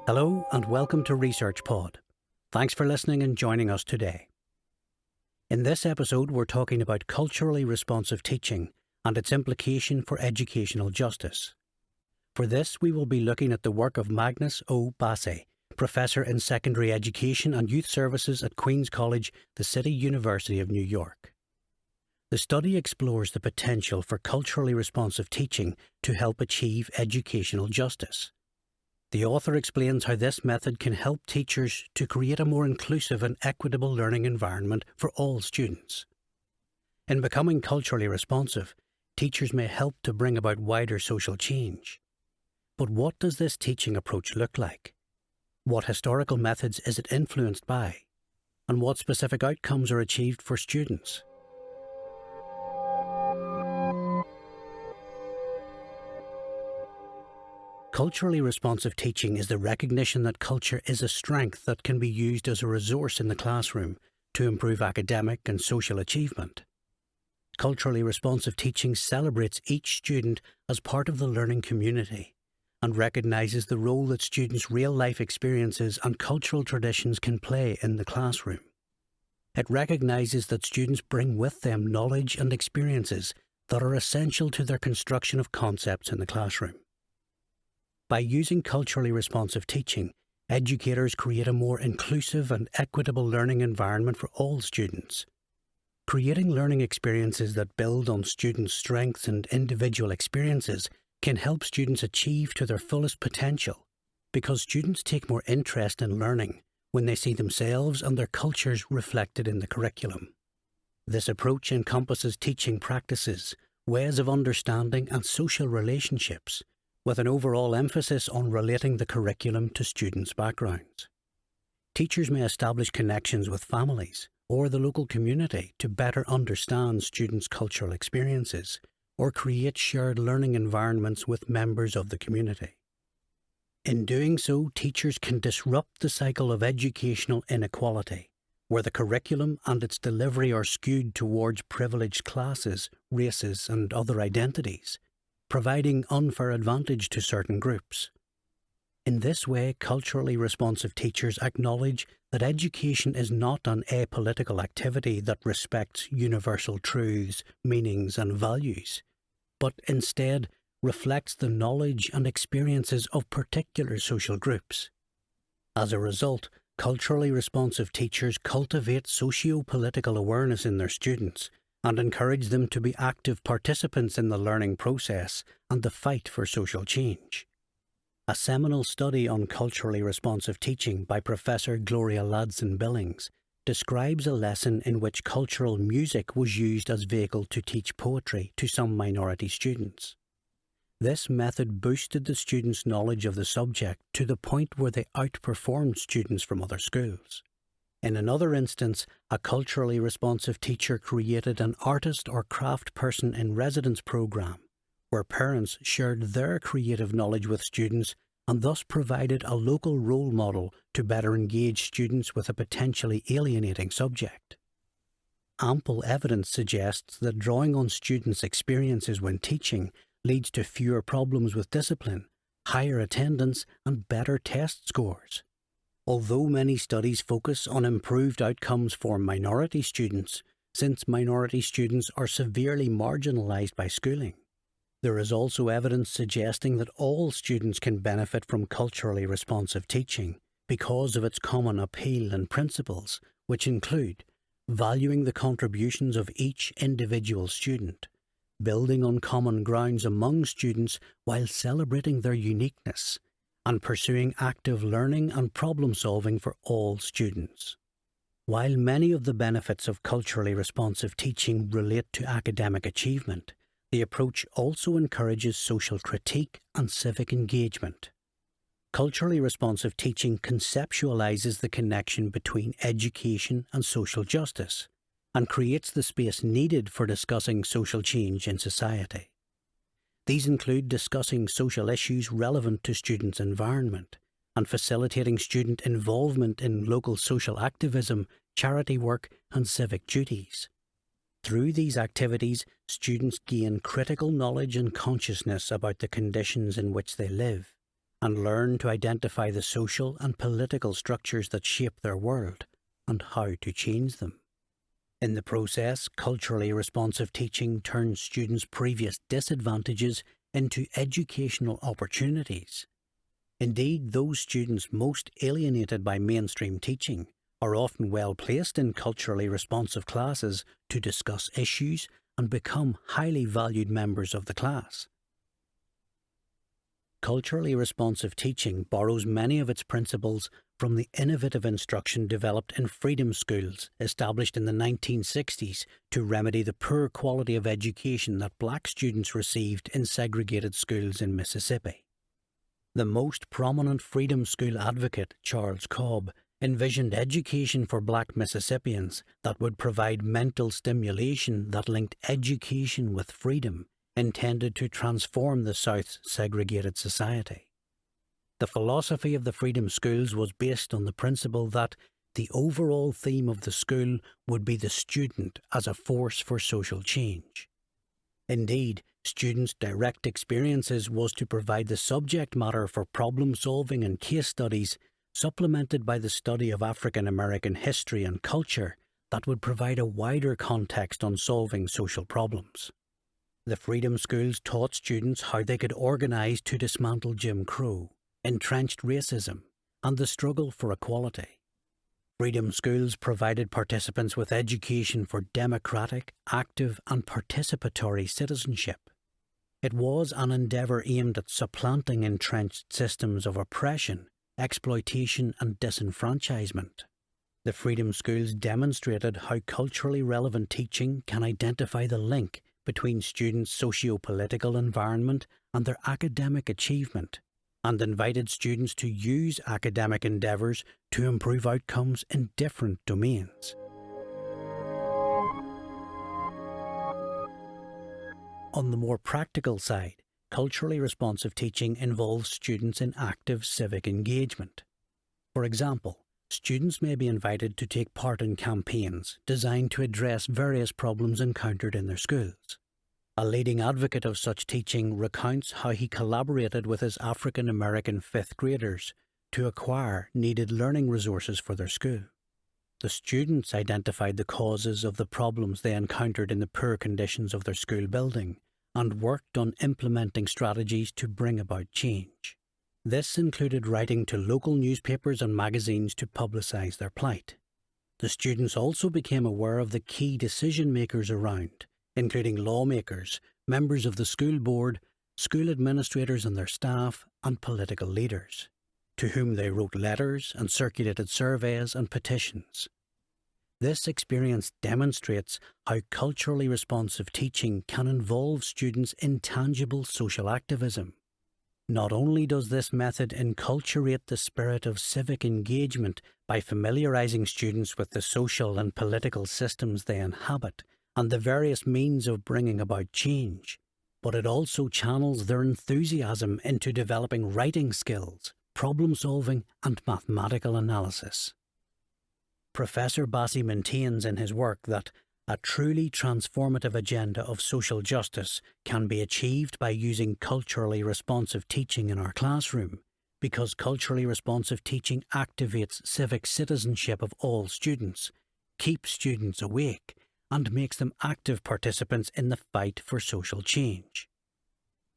Hello and welcome to ResearchPod. Thanks for listening and joining us today. In this episode, we're talking about culturally responsive teaching and its implication for educational justice. For this, we will be looking at the work of Magnus O. Bassey, Professor in Secondary Education and Youth Services at Queen's College, the City University of New York. The study explores the potential for culturally responsive teaching to help achieve educational justice. The author explains how this method can help teachers to create a more inclusive and equitable learning environment for all students. In becoming culturally responsive, teachers may help to bring about wider social change. But what does this teaching approach look like? What historical methods is it influenced by? And what specific outcomes are achieved for students? Culturally responsive teaching is the recognition that culture is a strength that can be used as a resource in the classroom to improve academic and social achievement. Culturally responsive teaching celebrates each student as part of the learning community and recognises the role that students' real-life experiences and cultural traditions can play in the classroom. It recognises that students bring with them knowledge and experiences that are essential to their construction of concepts in the classroom. By using culturally responsive teaching, educators create a more inclusive and equitable learning environment for all students. Creating learning experiences that build on students' strengths and individual experiences can help students achieve to their fullest potential because students take more interest in learning when they see themselves and their cultures reflected in the curriculum. This approach encompasses teaching practices, ways of understanding and social relationships, with an overall emphasis on relating the curriculum to students' backgrounds. Teachers may establish connections with families or the local community to better understand students' cultural experiences or create shared learning environments with members of the community. In doing so, teachers can disrupt the cycle of educational inequality, where the curriculum and its delivery are skewed towards privileged classes, races, and other identities, providing unfair advantage to certain groups. In this way, culturally responsive teachers acknowledge that education is not an apolitical activity that respects universal truths, meanings, and values, but instead reflects the knowledge and experiences of particular social groups. As a result, culturally responsive teachers cultivate socio-political awareness in their students and encourage them to be active participants in the learning process and the fight for social change. A seminal study on culturally responsive teaching by Professor Gloria Ladson-Billings describes a lesson in which cultural music was used as vehicle to teach poetry to some minority students. This method boosted the students' knowledge of the subject to the point where they outperformed students from other schools. In another instance, a culturally responsive teacher created an artist or craft person in residence program, where parents shared their creative knowledge with students and thus provided a local role model to better engage students with a potentially alienating subject. Ample evidence suggests that drawing on students' experiences when teaching leads to fewer problems with discipline, higher attendance, and better test scores. Although many studies focus on improved outcomes for minority students, since minority students are severely marginalised by schooling, there is also evidence suggesting that all students can benefit from culturally responsive teaching because of its common appeal and principles, which include valuing the contributions of each individual student, building on common grounds among students while celebrating their uniqueness, and pursuing active learning and problem-solving for all students. While many of the benefits of culturally responsive teaching relate to academic achievement, the approach also encourages social critique and civic engagement. Culturally responsive teaching conceptualizes the connection between education and social justice, and creates the space needed for discussing social change in society. These include discussing social issues relevant to students' environment and facilitating student involvement in local social activism, charity work, and civic duties. Through these activities, students gain critical knowledge and consciousness about the conditions in which they live and learn to identify the social and political structures that shape their world and how to change them. In the process, culturally responsive teaching turns students' previous disadvantages into educational opportunities. Indeed, those students most alienated by mainstream teaching are often well placed in culturally responsive classes to discuss issues and become highly valued members of the class. Culturally responsive teaching borrows many of its principles from the innovative instruction developed in freedom schools established in the 1960s to remedy the poor quality of education that black students received in segregated schools in Mississippi. The most prominent freedom school advocate, Charles Cobb, envisioned education for black Mississippians that would provide mental stimulation that linked education with freedom, intended to transform the South's segregated society. The philosophy of the freedom schools was based on the principle that the overall theme of the school would be the student as a force for social change. Indeed, students' direct experiences was to provide the subject matter for problem solving and case studies, supplemented by the study of African American history and culture that would provide a wider context on solving social problems. The freedom schools taught students how they could organize to dismantle Jim Crow, entrenched racism, and the struggle for equality. Freedom schools provided participants with education for democratic, active, and participatory citizenship. It was an endeavour aimed at supplanting entrenched systems of oppression, exploitation, and disenfranchisement. The freedom schools demonstrated how culturally relevant teaching can identify the link between students' socio-political environment and their academic achievement, and invited students to use academic endeavours to improve outcomes in different domains. On the more practical side, culturally responsive teaching involves students in active civic engagement. For example, students may be invited to take part in campaigns designed to address various problems encountered in their schools. A leading advocate of such teaching recounts how he collaborated with his African American fifth graders to acquire needed learning resources for their school. The students identified the causes of the problems they encountered in the poor conditions of their school building and worked on implementing strategies to bring about change. This included writing to local newspapers and magazines to publicise their plight. The students also became aware of the key decision makers around, including lawmakers, members of the school board, school administrators and their staff, and political leaders, to whom they wrote letters and circulated surveys and petitions. This experience demonstrates how culturally responsive teaching can involve students in tangible social activism. Not only does this method enculturate the spirit of civic engagement by familiarising students with the social and political systems they inhabit and the various means of bringing about change, but it also channels their enthusiasm into developing writing skills, problem solving, and mathematical analysis. Professor Bassey maintains in his work that a truly transformative agenda of social justice can be achieved by using culturally responsive teaching in our classroom, because culturally responsive teaching activates civic citizenship of all students, keeps students awake, and makes them active participants in the fight for social change.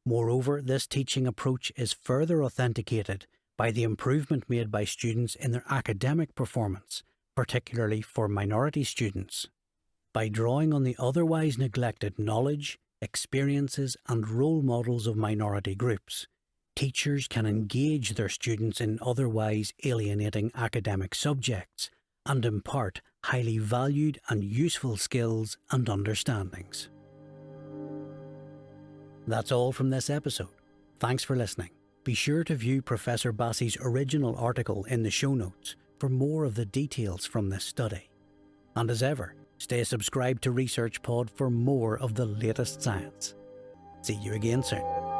Moreover, this teaching approach is further authenticated by the improvement made by students in their academic performance, particularly for minority students. By drawing on the otherwise neglected knowledge, experiences, and role models of minority groups, teachers can engage their students in otherwise alienating academic subjects and impart highly valued and useful skills and understandings. That's all from this episode. Thanks for listening. Be sure to view Professor Bassey's original article in the show notes for more of the details from this study. And as ever, stay subscribed to ResearchPod for more of the latest science. See you again soon.